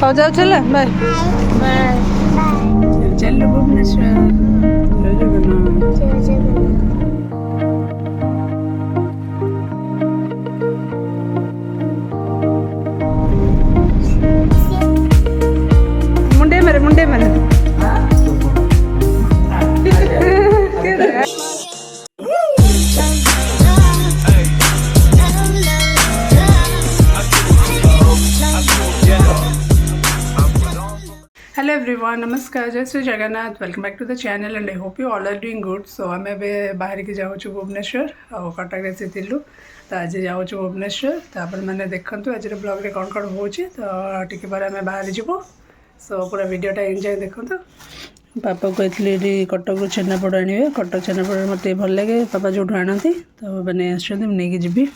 ହଉ ଯାଉ ଚାଲ ବାଏ ଚାଲ ଭୁବନେଶ୍ୱର ଜୟ ଜଗନ୍ନାଥ। मुंडे मारे हेलो एवरीवन नमस्कार जय Shri Jagannath welcome back to the channel and I hope you all are doing good so आम बाहर की जाऊँ भुवनेश्वर और कटक थिलु तो आज जाऊँ भुवनेश्वर तो आप मैंने देखूँ आज ब्लॉग रे कौन कौन हो तो टी पर आम बाहर जीवु सो पूरा वीडियोटा एंजॉय देखो पापा कहती कटक छेनापोड़ आने कटक छेनापोड़ मत भल लगे पापा जो आनती तो मैंने नहीं जी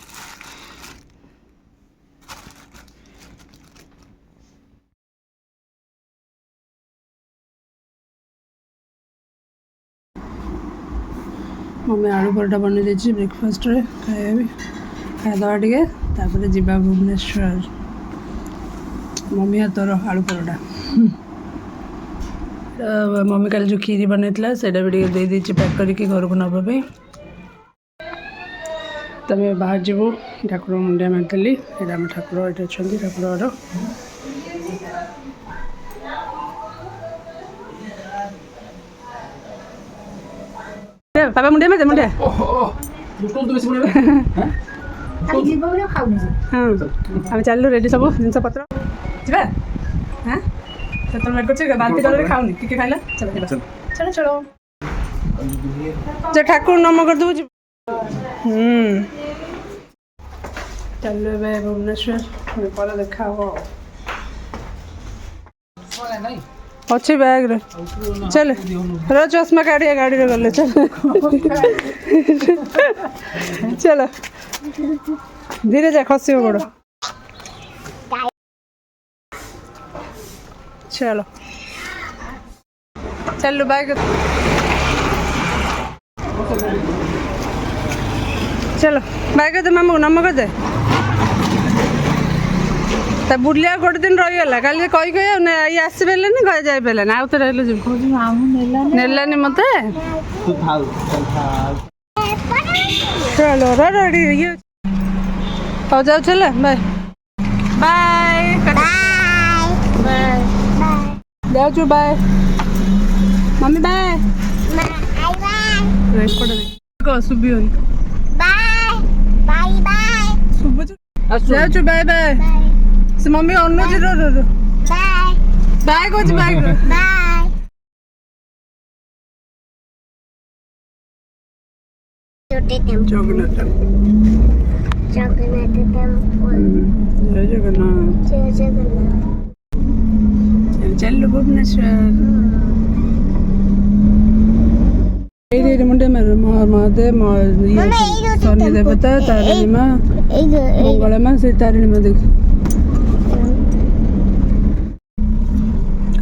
मम्मी आलू परोटा बन जाइए ब्रेकफास्ट रे खाईदवा टे जावा भुवनेश्वर मम्मी हाथर आलू परोटा मम्मी कल जो खीरी बनई से भी दे दीची पैक करके घर को नापी तब बाहर जीवु ठाकुर मुंडिया मारी ये आम ठाकुर ये अच्छा ठाकुर घर पापा मुंडिया मारे मुंडिया हाँ आम चलू रेडी सब जिनस पत्र जा हाँ तो मेरे को बांति कलर खाऊनी टिके खाइला चलो चलो चलो जो ठाकुर नम कर दू चलो भुवनेश्वर पर देखा अच्छी बैग रे चल रो चश्मा काढ़िया गाड़ी रे गले चल चलो धीरे जा खसी गोड़ चलो चलो बैग चलो बैग दे मामू नम कर दे तो बुलिया गोटे दिन रहीगला कल कही कही ये आसपे घर जापे आउ तो रही नेलानी मत चलो रेडी हो जाओ चलो बाय बाय जाऊ बाय मम्मी बाय शुभ जाऊ बाय बाय से मम्मी अनुज रो बाय कह बाय जगन्नाथ चल भुवनेश्वर मुंडे मार महादेव शनि देवता तारिणी माँ मंगला माँ से तारिणी माँ देख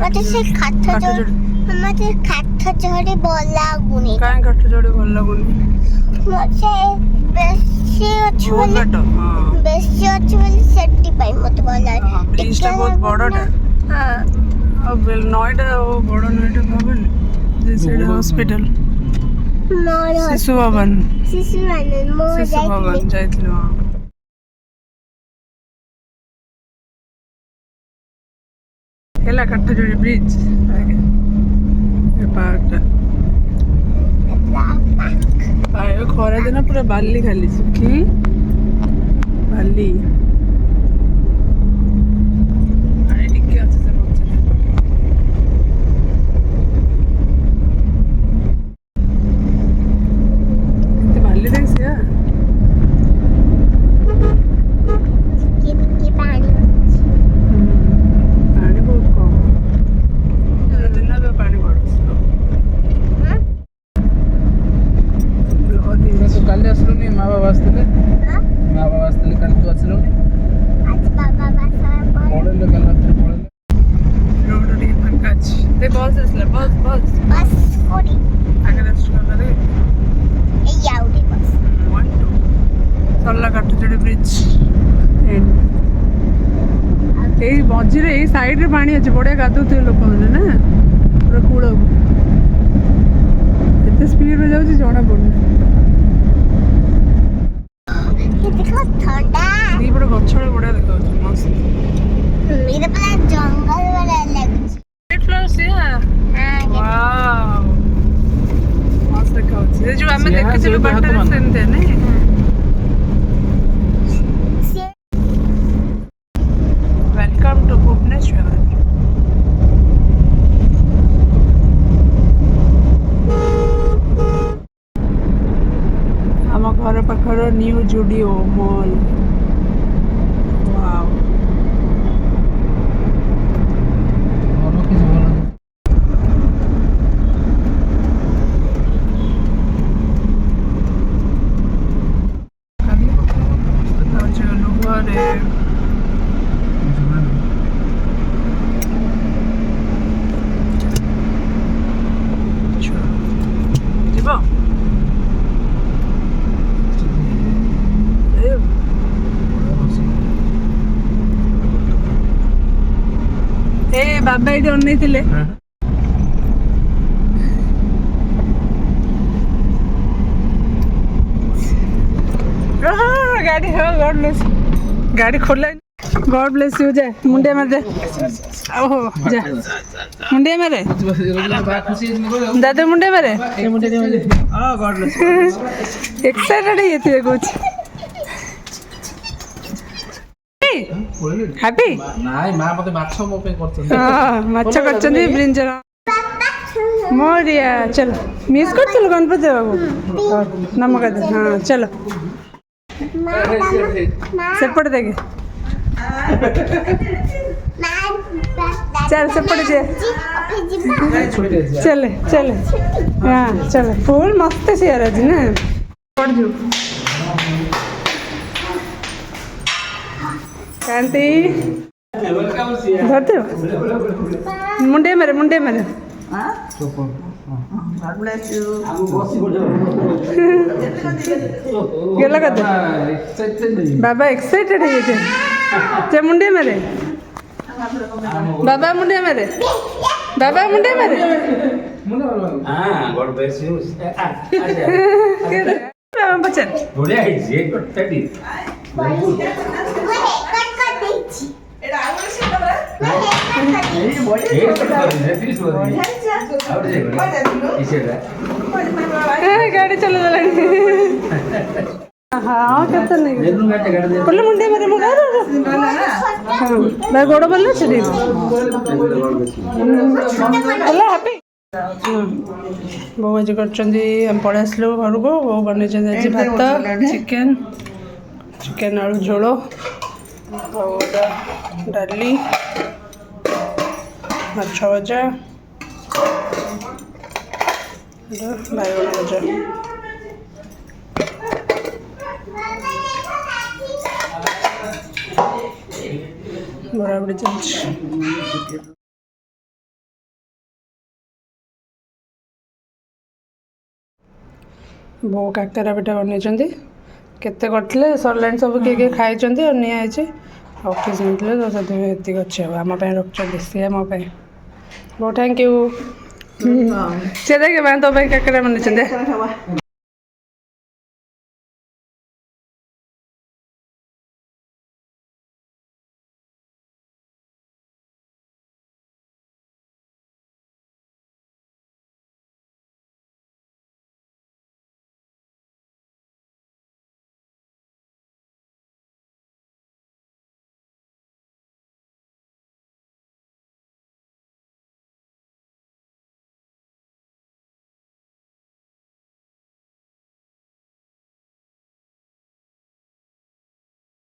मते काठ जोड़ी भल लागुनी काहे काठ जोड़ी भल लागुनी मते बेसी अछि बोली सेफ्टी पाई मते भल लागे ब्रिज टा बहुत बड़टा हां अब नॉइडा ओ बड़ नॉइडा भवन दिस हॉस्पिटल शिशु भवन मो जाइथिलो हेला काठ जोड़ी ब्रिज पार्क खरा दिन पूरा बाली खाली सुखी बाली बाली देख बस असला बस बस बस कोडी आगे रेस्टोरेंट रे ए याउडी बस 1 2 सरला काठ जोड़ी ବ୍ରିଜ୍ ଏଇ ମଝିରେ ଏଇ ସାଇଡ୍ରେ ପାଣି ଅଛି ବଢ଼ିଆ ଗାଧୋଉଥିବେ ଲୋକମାନେ ନା ପୁରା କୂଳକୁ ଏତେ ସ୍ପିଡ୍ରେ ଯାଉଛି ଜଣା ପଡୁନି देखो ठंडा ଦିପଟେ ଗଛ ବଢ଼ିଆ ଦେଖାଯାଉଛି ମସ୍ତ मेरे पास जंगल वाला लग ୱାଓ ମସ୍ତ ଦେଖାଯାଉଛି ଏ ଯୋଉ ଆମେ ଦେଖିଥିଲୁ ବାଟରେ ସେମିତିଆ ନାଇଁ वेलकम टू भुवनेश्वर ଆମ ଘର ପାଖର ନ୍ୟୁ ଜୁଡିଓ ମଲ୍ ୱାଓ ଘରେ ଯିବ ଏ ବାବା ଏଇଠି ଅନେଇଥିଲେ ଗାଡି ହଁ ଗଡ୍ ବ୍ଲେସ୍ ଗାଡି ଖୋଲା गॉड ब्लेस यू जा मुंडिया मार दे ओहो जा मुंडिया मारे दादा मुंडिया मारे हां गॉड ब्लेस एक्साइटेड है ये कुछ हैप्पी ନାଇଁ ମା ମତେ ମାଛ ମୋ ପାଇଁ କରୁଛନ୍ତି हां ମାଛ କରିଛନ୍ତି ବ୍ରିଞ୍ଜର मोरिया चलो मिस करथिलु गणपति बाबू नमक दे हां चलो सेपट देखे चल सेपट जे चले चले हाँ चले फूल मस्त से यार आज ना पड़ जो कांति धरते हो मुंडे मेरे गेला का बाबा एक्साइटेड है ये चे मुंडे मेरे बाबा मुंडे मेरे बाबा मुंडे मेरे हां गॉड ब्लेस यू बाबा बच्चन बढ़िया है ये कटटी गाड़ी चला हाँ केते नहीं बोले मुंडे मेरे मुंडा मैं गोड़ बोलना छड़ी बोला हैप्पी बो आज करचंदी हम पळे आसलो घर को वो बने आज भात चिकन चिकन आलू झोल डाली माछ भजा बाइगण भजा बराबरी चलछि बो काकरा पिठा बनैछन्ती केते करथिले सरलाइन सब के खाइ छन्ती और निया आइछि ऑफिस नथिले तो सते एति गछ हम पे रखछन्ती से हम पे बो थैंक यू से देखे मैं तो भाई काकरा बनैछन्ती